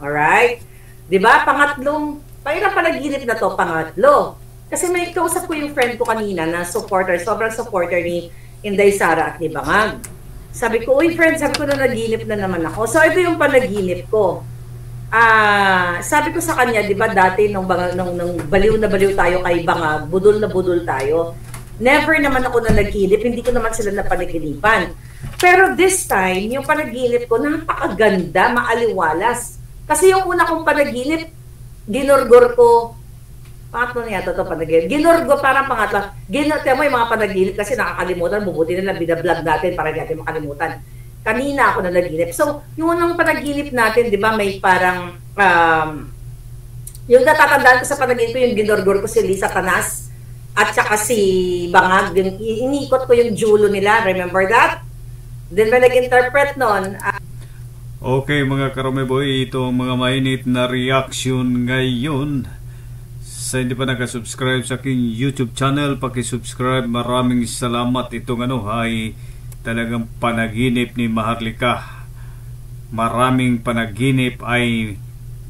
Alright? Diba? Pangatlong, pairang panaginip na to, pangatlo. Kasi may kausap ko yung friend ko kanina na supporter, sobrang supporter ni Inday Sara at ni Bangag. Sabi ko, uy friend, sabi ko na naginip na naman ako. So ito yung panaginip ko. Sabi ko sa kanya, di ba dati nung baliw na baliw tayo kay Bangag, budol na budol tayo. Never naman ako na naginip, hindi ko naman sila napanaginipan. Pero this time, yung panaginip ko, napakaganda, maaliwalas. Kasi yung una kong panaginip, ginorgor ko, pangatlo na yata ito panaginip. Ginorgor, parang pangatlo. Tiyan mo yung mga panaginip kasi nakakalimutan, bubuti nila, binablog natin para hindi natin makalimutan. Kanina ako na naginip. So, yung unang panaginip natin, di ba, may parang, yung natatandaan ko sa panaginip ko, yung ginorgor ko si Lisa Tanas, at saka si Bangag, iniikot ko yung julo nila, remember that? Then ba nag-interpret nun? Okay mga Karomeboy, ito ang mga mainit na reaction ngayon. Sa hindi pa nakasubscribe sa aking YouTube channel, pakisubscribe. Maraming salamat. Itong ay talagang panaginip ni Maharlika. Maraming panaginip ay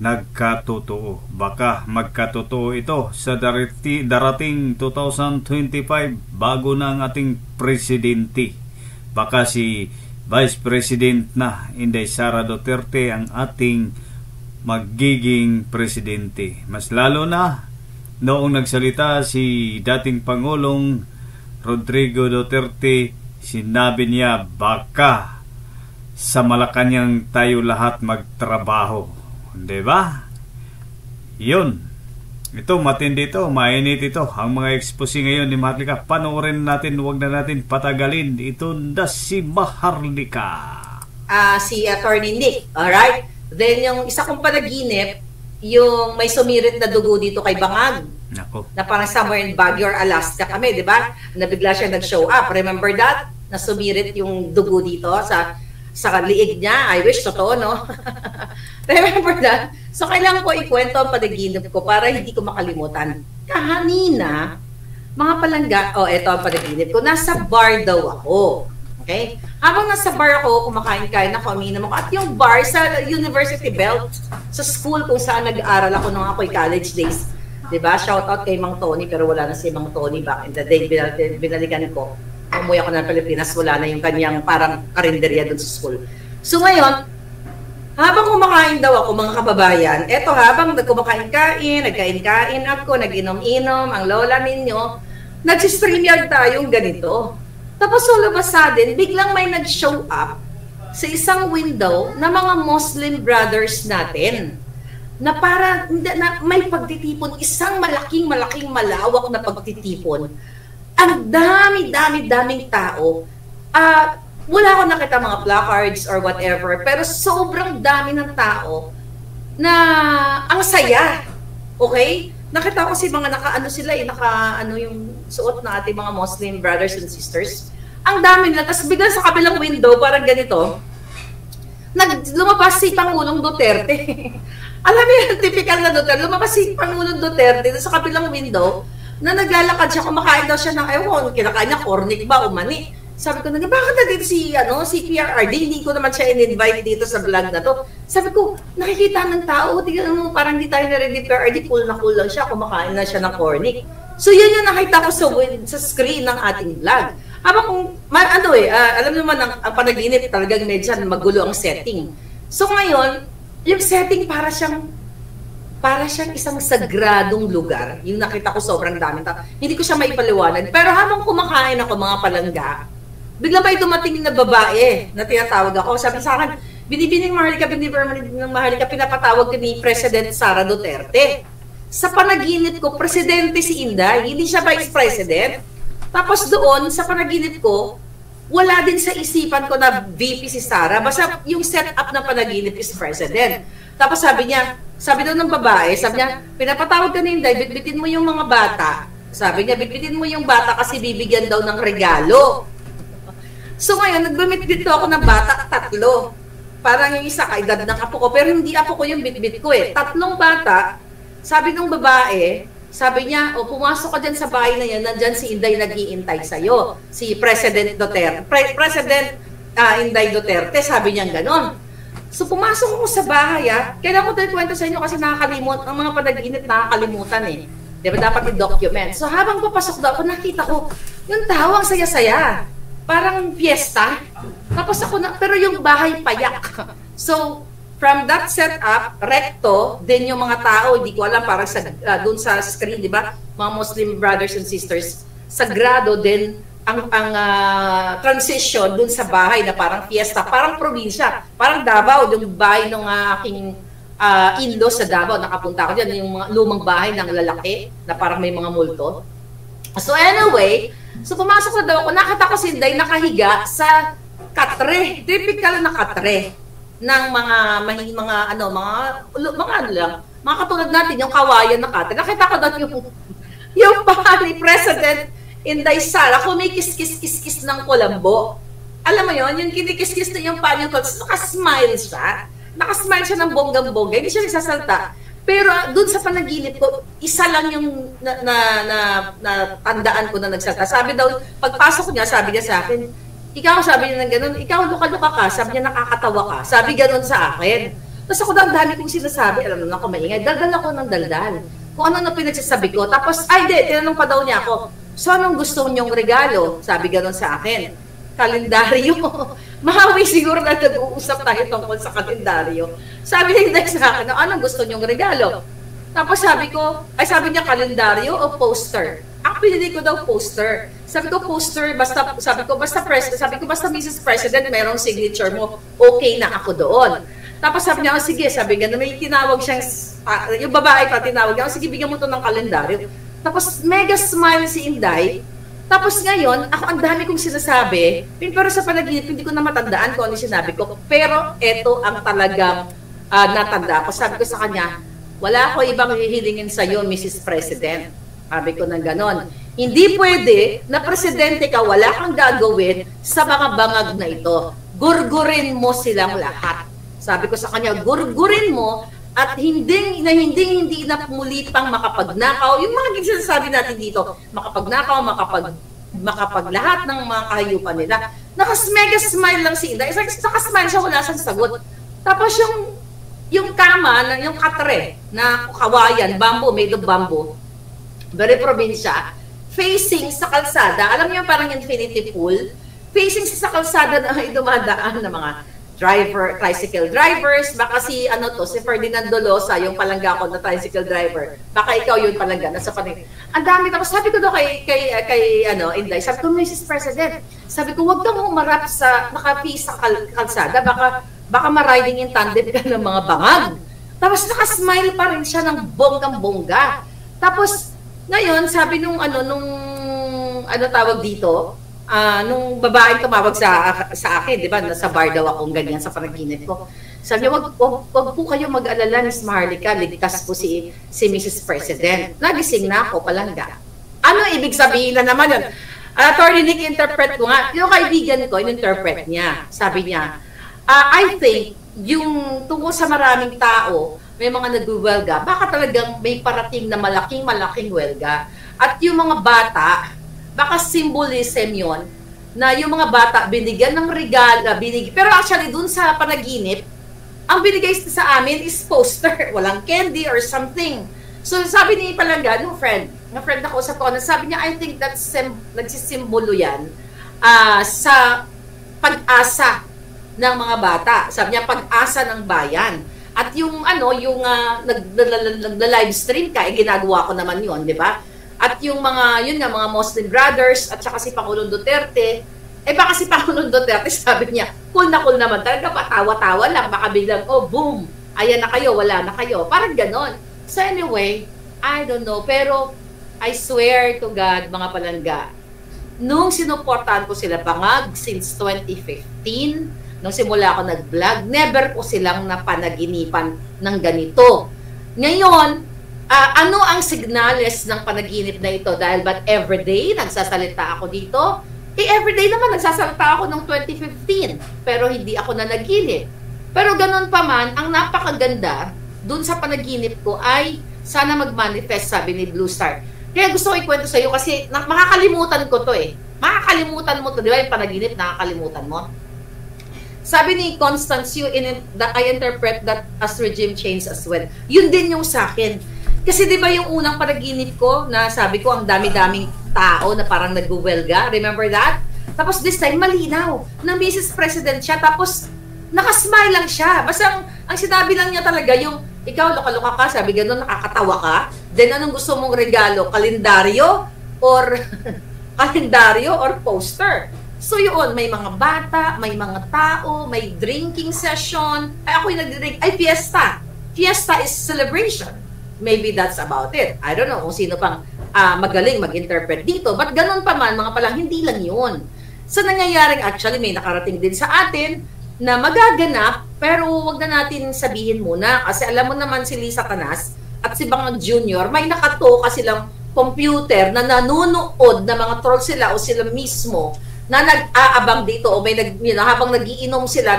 nagkatotoo. Baka magkatotoo ito sa darating 2025 bago na ang ating presidente. Baka si Vice President na Inday Sara Duterte ang ating magiging presidente. Mas lalo na noong nagsalita si dating Pangulong Rodrigo Duterte, sinabi niya baka sa Malacanang tayo lahat magtrabaho. Diba? Yun. Ito, matindi ito, mainit ito. Ang mga expose ngayon ni Maharlika, panoorin natin, huwag na natin patagalin. Ito na si Maharlika. Si Attorney Nick, alright? Then yung isa kong panaginip, yung may sumirit na dugo dito kay Bangag. Nako. Na parang somewhere in Baguio or Alaska kami, di ba? Na bigla siya nag-show up. Remember that? Na sumirit yung dugo dito sa liig niya. I wish totoo, no? Remember that? So, kailangan ko ikwento ang panaginip ko para hindi ko makalimutan. Kahanina, mga palangga, eto ang panaginip ko, nasa bar daw ako. Okay? Habang nasa bar ako, kumakain-kain ako, uminom ako. At yung bar sa University Belt, sa school kung saan nag-aaral ako nung ako'y college days. Diba? Shout out kay Mang Tony, pero wala na si Mang Tony back in the day. Binalikan ko. Umuwi ako ng Pilipinas, wala na yung kanyang parang karinderya dun sa school. So ngayon, habang kumakain daw ako mga kababayan, eto habang kumakain-kain, nagkain-kain ako, nag-inom-inom, ang lola ninyo, nagsistreamyard tayong ganito. Tapos all of a sudden, biglang may nag-show up sa isang window na mga Muslim brothers natin. Na para na may pagtitipon, isang malaking malawak na pagtitipon. Ang daming tao. Wala akong nakita mga placards or whatever, pero sobrang dami ng tao na ang saya. Okay? Nakita ko si mga naka-ano sila naka-ano yung suot na ating mga Muslim brothers and sisters. Ang dami nila. Tapos bigla sa kabilang window, parang ganito, lumabas si Pangulong Duterte. Alam mo yung typical na Duterte, lumabas si Pangulong Duterte sa kabilang window na naglalakad siya, kumakain daw siya ng ewan, kinakain niya, cornic ba, umani. Sabi ko, bakit na dito si PRRD? Hindi ko naman siya in-invite dito sa vlog na to. Sabi ko, nakikita ng tao, tingnan mo, parang di tayo narinig PRRD, cool lang siya, kumakain na siya ng cornic. So yun yung nakita ko sa screen ng ating vlog. Habang kung, alam naman, ang panaginip talagang medyo magulo ang setting. So ngayon, yung setting para siyang isang sagradong lugar. Yung nakita ko sobrang daming tao. Hindi ko siya maipaliwanag. Pero habang kumakain ako mga palangga, bigla may dumating na babae na tinatawag ako. Sabi sa akin, binibining Maharlika, pinapatawag ni President Sara Duterte. Sa panaginip ko, presidente si Inday, hindi siya vice president. Tapos doon, sa panaginip ko, wala din sa isipan ko na VP si Sara. Basta yung setup na panaginip is president. Tapos sabi daw ng babae, sabi niya, pinapatawag ka ni Inday, bitbitin mo yung mga bata. Sabi niya, bitbitin mo yung bata kasi bibigyan daw ng regalo. So ngayon, nagbamit dito ako ng bata, 3. Parang yung isa kaedad ng apo ko, pero hindi apo ko yung bitbit ko 3 bata. Sabi ng babae, sabi niya, pumasok ka dyan sa bahay na yan, nandyan si Inday nag-iintay sa'yo. Si President Duterte. President Inday Duterte, sabi niya gano'n. So pumasok ako sa bahay, kailangan ko tayo kwento sa inyo kasi nakakalimut, ang mga panaginip nakakalimutan eh. Di ba dapat i-document? So habang papasok daw ako, nakita ko, yung tao ang saya-saya. Parang fiesta. Tapos ako na, pero yung bahay payak. So, from that setup, recto, din yung mga tao, hindi ko alam, parang doon sa screen, di ba? Mga Muslim brothers and sisters, sagrado din ang transition dun sa bahay na parang fiesta, parang probinsya, parang Davao, yung bahay ng aking in-law sa Davao, nakapunta ako dyan, yung mga lumang bahay ng lalaki na parang may mga multo. So anyway, so pumasok na daw ako, nakita ko si Inday nakahiga sa katre, typical na katre ng mga katulad natin, yung kawayan na katre. Nakita ko daw yung ni President Inday Sara, kumikis-kis-kis-kis ng kulambo. Alam mo yon, yung kinikis-kis na yung panyo ko, nakasmile siya. Nakasmile siya ng bonggang-bongga, hindi siya nagsasalta. Pero dun sa panaginip ko, isa lang yung tandaan ko na nagsalta. Sabi daw, pagpasok niya, sabi niya sa akin, ikaw, sabi niya ng ganun, ikaw luka-luka ka, sabi niya nakakatawa ka, sabi ganun sa akin. Tapos ako daw, dami kong sinasabi, alam mo na ako maingay, daldal ako ng daldal. Kung ano na pinagsasabi ko. Tapos, ay di, tinanong pa daw niya ako, so anong gusto niyong regalo? Sabi ganun sa akin. Kalendaryo. Mahawi siguro na nag-uusap tayo tungkol sa kalendaryo. Sabi niya sa akin, anong gusto niyong regalo? Tapos sabi niya kalendaryo o poster? Ang pinili ko daw poster. Sabi ko poster, basta Mrs. President, merong signature mo, okay na ako doon. Tapos sabi niya, sige, sabi niya, may tinawag siyang, yung babae pa tinawag niya, sige, bigyan mo to ng kalendaryo. Tapos mega smile si Inday. Tapos ngayon, ako ang dami kong sinasabi, pero sa panaginip, hindi ko na matandaan kung ano sinabi ko. Pero ito ang talagang natanda ko. Sabi ko sa kanya, wala ko ibang hihilingin sa iyo, Mrs. President. Sabi ko ng ganon. Hindi pwede na presidente ka, wala kang gagawin sa mga bangag na ito. Gurgurin mo silang lahat. Sabi ko sa kanya, gurgurin mo at hindi na muli pang makapagnakaw. Yung mga sinasabi natin dito, makapagnakaw, makapag lahat ng mga kahayupan nila. Mega smile lang si Inday. Nakasmile siya, wala siyang sagot. Tapos yung kama, yung katre na kawayan, bamboo, made of bamboo, very probinsya, facing sa kalsada, alam niyo parang infinity pool, facing sa kalsada na dumadaan ng mga tricycle drivers, baka si Ferdinand Dolosa, yung palangga ko na tricycle driver, baka ikaw yung palangga, nasa panig. Ang dami, tapos sabi ko daw kay Inday, sabi ko, Mrs. President, sabi ko, wag kang umarap sa naka-face sa kalsada, baka ma-riding in tandem ka ng mga bangag. Tapos naka-smile pa rin siya ng bonggang-bongga. Tapos, ngayon, sabi nung tawag dito, nung babaeng tumawag sa akin, di ba, nasa bar daw akong ganyan sa panaginip ko. Sabi niya, wag po kayo mag-alala, Miss Maharlika, ligtas po si Mrs. President. Nagising na ako, palangga. Ano ibig sabihin na naman yun? Attorney Nick, interpret ko nga. Yung kaibigan ko, in-interpret niya. Sabi niya, I think, yung tungkol sa maraming tao, may mga nagwelga, baka talagang may parating na malaking welga. At yung mga bata, baka symbolism yon na yung mga bata binigyan ng regalo, pero actually dun sa panaginip, ang binigay sa amin is poster, walang candy or something. So sabi ni Palangga, na friend na kausap ko, sabi niya, I think that's nagsisimbolo yan sa pag-asa ng mga bata. Sabi niya, pag-asa ng bayan. At yung nag-live stream ka, ginagawa ko naman yun, di ba? At yung mga Muslim brothers at saka si Pangulong Duterte, baka si Pangulong Duterte, sabi niya, cool naman talaga, patawa-tawa lang, baka biglang, oh boom, ayan na kayo, wala na kayo. Parang ganon. So anyway, I don't know, pero I swear to God, mga palangga, nung sinuportahan ko sila bangag since 2015, nung simula ako nag-vlog, never ko silang napanaginipan ng ganito. Ngayon, ano ang signales ng panaginip na ito? Dahil ba't everyday nagsasalita ako dito? Everyday naman nagsasalita ako noong 2015, pero hindi ako nanaginip. Pero ganun pa man, ang napakaganda dun sa panaginip ko ay sana mag-manifest, sabi ni Blue Star. Kaya gusto ko ikwento sa iyo kasi makakalimutan ko to eh. Makakalimutan mo to, di ba? Yung panaginip, nakakalimutan mo. Sabi ni Constance Yu, I interpret that as regime change as well. Yun din yung sa akin. Kasi di ba yung unang panaginip ko na sabi ko ang dami-daming tao na parang nagbuwelga? Remember that? Tapos this time, malinaw na Mrs. President siya. Tapos nakasmile lang siya. Basta ang sinabi lang niya talaga yung ikaw, loka-loka ka, sabi gano'n, nakakatawa ka. Then anong gusto mong regalo? Kalendaryo? Or kalendaryo or poster? So yun, may mga bata, may mga tao, may drinking session. Ay, ako yung nag-drink. Ay, fiesta. Fiesta is celebration. Maybe that's about it. I don't know kung sino pang magaling mag-interpret dito. But ganun pa man, mga palang, hindi lang yun. So nangyayaring actually, may nakarating din sa atin na magaganap, pero wag na natin sabihin muna. Kasi alam mo naman si Lisa Canas at si Bangag Jr., may nakatoka silang computer na nanonood na mga troll sila o sila mismo na nag-aabang dito o may habang nagiinom sila,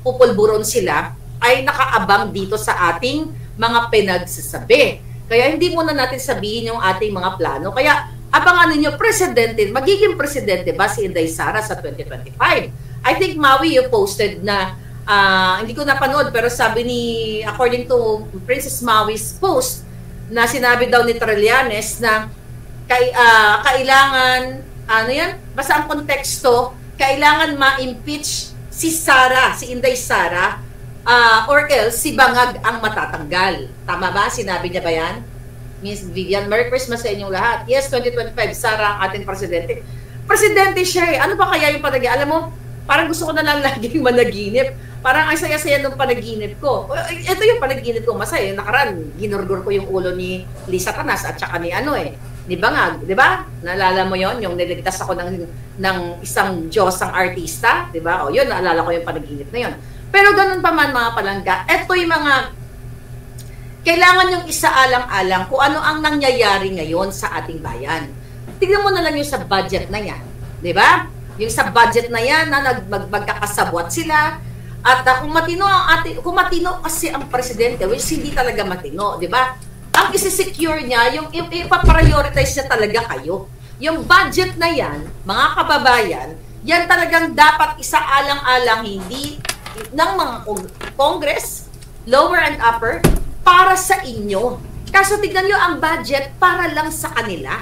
pupulburon sila, ay nakaabang dito sa ating mga pinagsasabi. Kaya hindi muna natin sabihin yung ating mga plano. Kaya abangan ninyo, presidente, magiging presidente ba si Inday Sara sa 2025? I think Maui, you posted na, hindi ko napanood, pero sabi ni, according to Princess Maui's post, na sinabi daw ni Trillanes na kailangan, ano yan? Basta ang konteksto, kailangan ma-impeach si Sara, si Inday Sara, or else si Bangag ang matatanggal. Tama ba? Sinabi niya ba yan? Miss Vivian, Merry Christmas sa inyong lahat. Yes, 2025, Sara ang ating presidente. Presidente siya eh. Ano ba kaya yung panagin? Alam mo, parang gusto ko na lang laging managinip. Parang ang saya-saya nung panaginip ko. Ito yung panaginip ko, masaya. Nakaraan, ginurgur ko yung ulo ni Lisa Canas at saka ni ni Bangag, di ba? Naalala mo yon, yung niligtas ako ng isang Diyosang artista, di ba? O yun, naalala ko yung panaginip na yun. Pero ganun pa man mga palangga, eto yung mga kailangan yung isaalang-alang kung ano ang nangyayari ngayon sa ating bayan. Tignan mo na lang yung sa budget na yan, di ba? Yung sa budget na yan na magkakasabwat sila at kung matino kasi ang presidente, which hindi talaga matino, di ba? Ang isi-secure niya, yung ipaprioritize niya talaga kayo. Yung budget na yan, mga kababayan, yan talagang dapat isaalang-alang hindi ng mga Congress, lower and upper, para sa inyo. Kaso tignan nyo ang budget para lang sa kanila.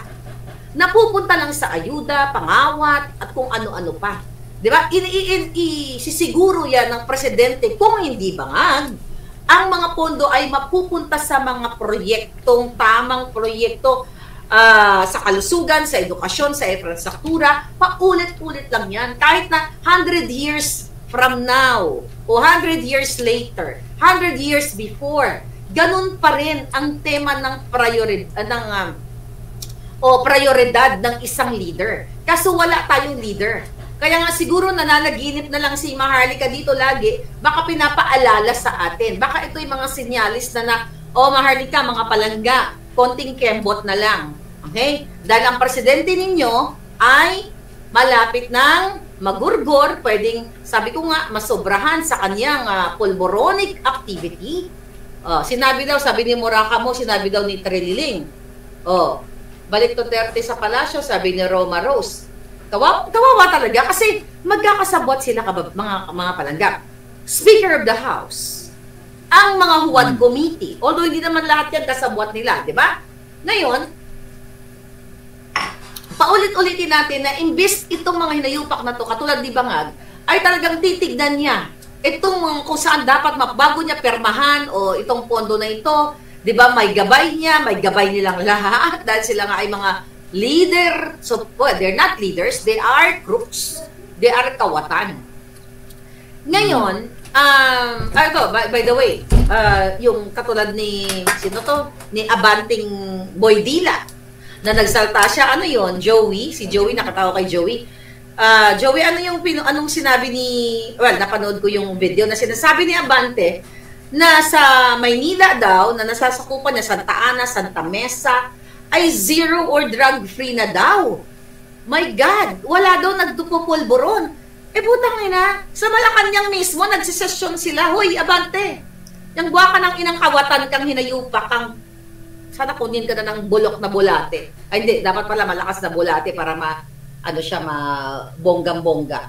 Napupunta lang sa ayuda, pangawat, at kung ano-ano pa. Di ba? Isisiguro yan ng presidente kung hindi Bangag. Ang mga pondo ay mapupunta sa mga proyektong, tamang proyekto sa kalusugan, sa edukasyon, sa infrastruktura, paulit-ulit lang yan. Kahit na 100 years from now, o 100 years later, 100 years before, ganun pa rin ang tema ng prioridad ng isang leader. Kaso wala tayong leader. Kaya nga siguro nananaginip na lang si Maharlika dito lagi, baka pinapaalala sa atin. Baka ito yung mga sinyalis na Maharlika, mga palangga, konting kembot na lang. Okay? Dahil ang presidente ninyo ay malapit ng magurgor, pwedeng, sabi ko nga, masobrahan sa kanyang pulboronic activity. Sinabi daw, sabi ni Murakamo, sinabi daw ni Trililing. Balik Duterte sa palasyo, sabi ni Roma Rose. Kawawa talaga kasi magkakasabot sila mga palangga. Speaker of the House, ang mga Huwad Committee, although hindi naman lahat yan kasabot nila, di ba? Ngayon, paulit-ulitin natin na imbis itong mga hinayupak na to, katulad ni Bangag, ay talagang titignan niya itong kung saan dapat bago niya permahan o itong pondo na ito, di ba, may gabay niya, may gabay nilang lahat dahil sila nga ay mga leader. So, well, they're not leaders, they are crooks, they are kawatan. Ngayon, by the way, yung katulad ni, sino to? Ni Abanting Boydila, na nagsalta siya, ano yon, Joey, si Joey, nakatawa kay Joey. Joey, anong sinabi ni, well, napanood ko yung video na sinasabi ni Abante na sa Maynila daw, na nasasakupan niya Santa Ana, Santa Mesa, ay zero or drug-free na daw. My God, wala daw nagtupupulburon. Butang ina, sa Malacanang mismo, nagsisesyon sila, hoy, Abante, yung buwa ka ng inang kawatan kang hinayupak, kang sana kunin ka na ng bulok na bulate. Ay, hindi, dapat pala malakas na bulate para bonggang-bongga.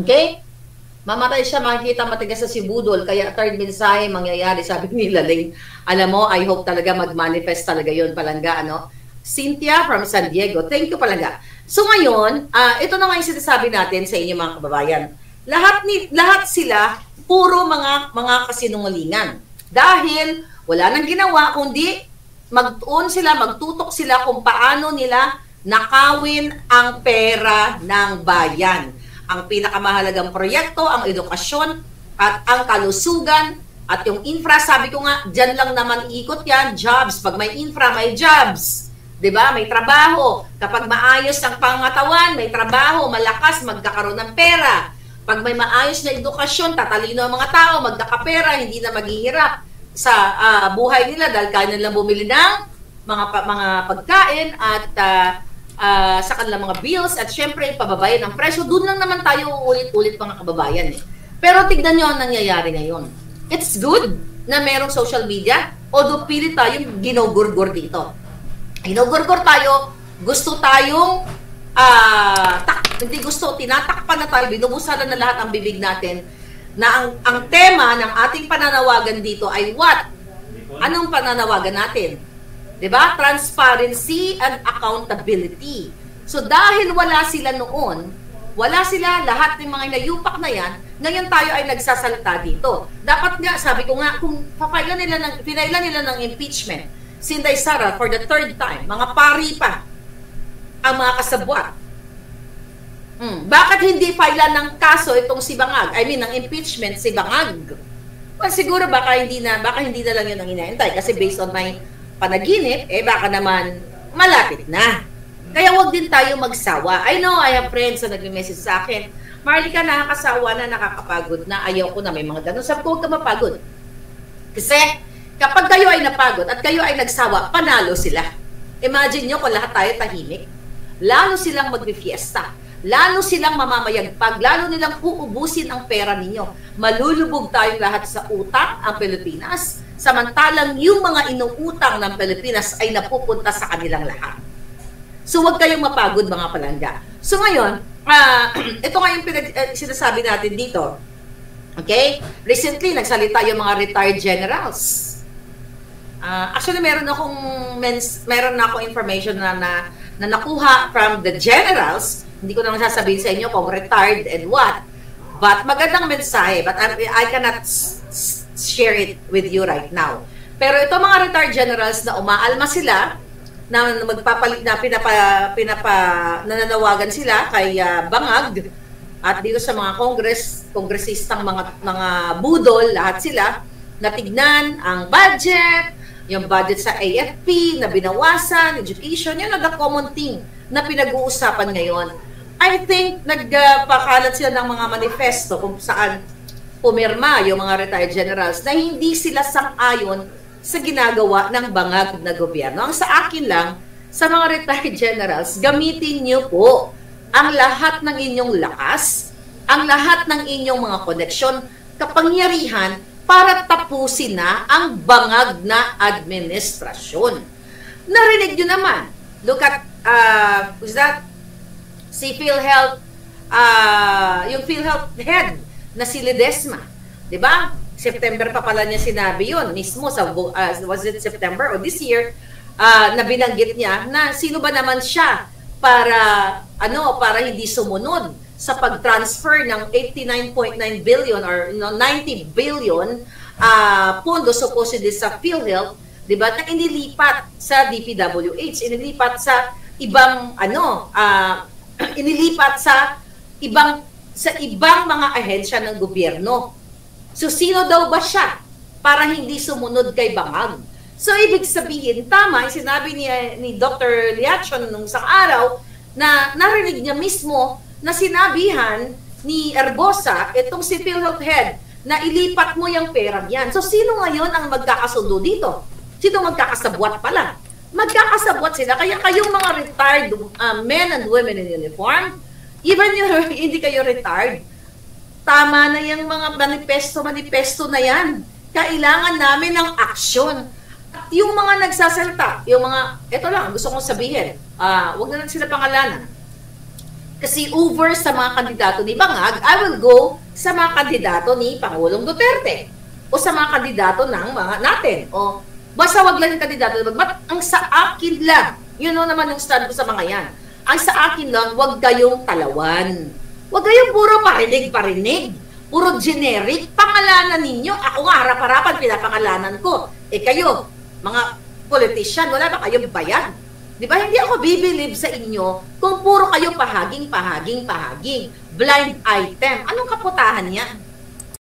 Okay? Mamatay siya, makikita matigas sa sibudol, kaya third mensahe mangyayari, sabi ni Laling. Alam mo, I hope talaga mag-manifest talaga yun, Palangga, ano? Cynthia from San Diego, thank you, Palangga. So ngayon, ito na nga yung sinasabi natin sa inyo mga kababayan. Lahat sila, puro mga kasinungalingan. Dahil wala nang ginawa, kundi magtutok sila kung paano nila nakawin ang pera ng bayan. Ang pinakamahalagang proyekto, ang edukasyon at ang kalusugan at yung infra, sabi ko nga, dyan lang naman iikot yan, jobs. Pag may infra, may jobs. 'Di ba? May trabaho. Kapag maayos ang pangatawan, may trabaho, malakas, magkakaroon ng pera. Pag may maayos na edukasyon, tatalino ang mga tao, magkakapera, hindi na maghihirap sa buhay nila dahil kaya nilang bumili ng mga pagkain at sa kanilang mga bills at syempre pababayan ng presyo. Doon lang naman tayo ulit-ulit mga kababayan. Pero tignan nyo ang nangyayari ngayon. It's good na merong social media, although pilit tayong ginugurgur dito. Ginugurgur tayo, gusto tayong hindi gusto, tinatakpan na tayo, binubusalan na lahat ang bibig natin na ang tema ng ating pananawagan dito ay what? Anong pananawagan natin? Diba? Transparency and accountability. So dahil wala sila noon, wala sila, lahat ng mga nayupak na yan, ngayon tayo ay nagsasalita dito. Dapat nga, sabi ko nga, kung pinailan nila ng impeachment, si Inday Sara for the third time, mga pari pa ang mga kasabwat. Bakit hindi failan ng kaso itong si Bangag? I mean, ng impeachment si Bangag. Well, siguro baka hindi na lang yun ang inaantay kasi based on my panaginip, baka naman malapit na. Kaya wag din tayo magsawa. I know, I have friends na nag-message sa akin, Marlica, nakakasawa na, nakakapagod na, ayaw ko na may mga ganun. Sabi ko, huwag ka mapagod. Kasi kapag kayo ay napagod at kayo ay nagsawa, panalo sila. Imagine nyo kung lahat tayo tahimik. Lalo silang magpifiesta. Lalo silang mamamayagpag. Lalo nilang uubusin ang pera ninyo. Malulubog tayong lahat sa utang ang Pilipinas. Samantalang yung mga inuutang ng Pilipinas ay napupunta sa kanilang lahat. So huwag kayong mapagod mga palangga. So ngayon, ito nga yung sinasabi natin dito. Okay? Recently, nagsalita yung mga retired generals. Actually, meron na akong information na nakuha from the generals. Hindi ko naman sasabihin sa inyo kung retired and what. But magandang mensahe. But I cannot share it with you right now. Pero ito mga retired generals na umaalma sila, na magpapalit na nananawagan sila kay Bangag at dito sa mga kongresistang mga budol, lahat sila natignan ang budget, yung budget sa AFP na binawasan, education, yun ang common thing na pinag-uusapan ngayon. I think nagpakalat sila ng mga manifesto kung saan pumirma yung mga retired generals na hindi sila sang-ayon sa ginagawa ng Bangag na gobyerno. Ang sa akin lang, sa mga retired generals, gamitin niyo po ang lahat ng inyong lakas, ang lahat ng inyong mga koneksyon, kapangyarihan para tapusin na ang Bangag na administrasyon. Narinig niyo naman. Look at, who's that? Si PhilHealth, yung PhilHealth head na si Ledesma. Diba? September pa pala niya sinabi yun. Mismo sa, was it September or this year, na binanggit niya na sino ba naman siya para hindi sumunod sa pag-transfer ng 89.9 billion or 90 billion pondo supposedly sa PhilHealth, di ba, na inilipat sa DPWH, inilipat sa ibang inilipat sa ibang mga ahensya ng gobyerno. So, sino daw ba siya para hindi sumunod kay Bangag? So, ibig sabihin, tama, sinabi ni Dr. Liachon nung isang araw na narinig niya mismo na sinabihan ni Erbosa, itong si PhilHealth head, na ilipat mo yung perang yan. So, sino ngayon ang magkakasundo dito? Sino magkakasabwat pala? Magkakasabwat sila. Kaya kayong mga retired men and women in uniform, even hindi kayo retired, tama na yung mga manifesto na yan. Kailangan namin ng aksyon. At yung mga nagsasalita, yung mga, ito lang, gusto kong sabihin, wag na lang sila pangalanan. Kasi over sa mga kandidato ni Bangag, I will go sa mga kandidato ni Pangulong Duterte o sa mga kandidato ng mga natin. O basta wag lang yung kandidato. But ang sa akin lang, yun naman yung stand ko sa mga yan. Ang sa akin lang, wag kayong talawan. Wag kayong puro parinig-parinig. Puro generic. Pangalanan ninyo. Ako nga, harap-harapan, pinapangalanan ko. Kayo, mga politician, wala ba kayong bayad? Di ba? Hindi ako bibilib sa inyo kung puro kayo pahaging. Blind item. Anong kaputahan niya?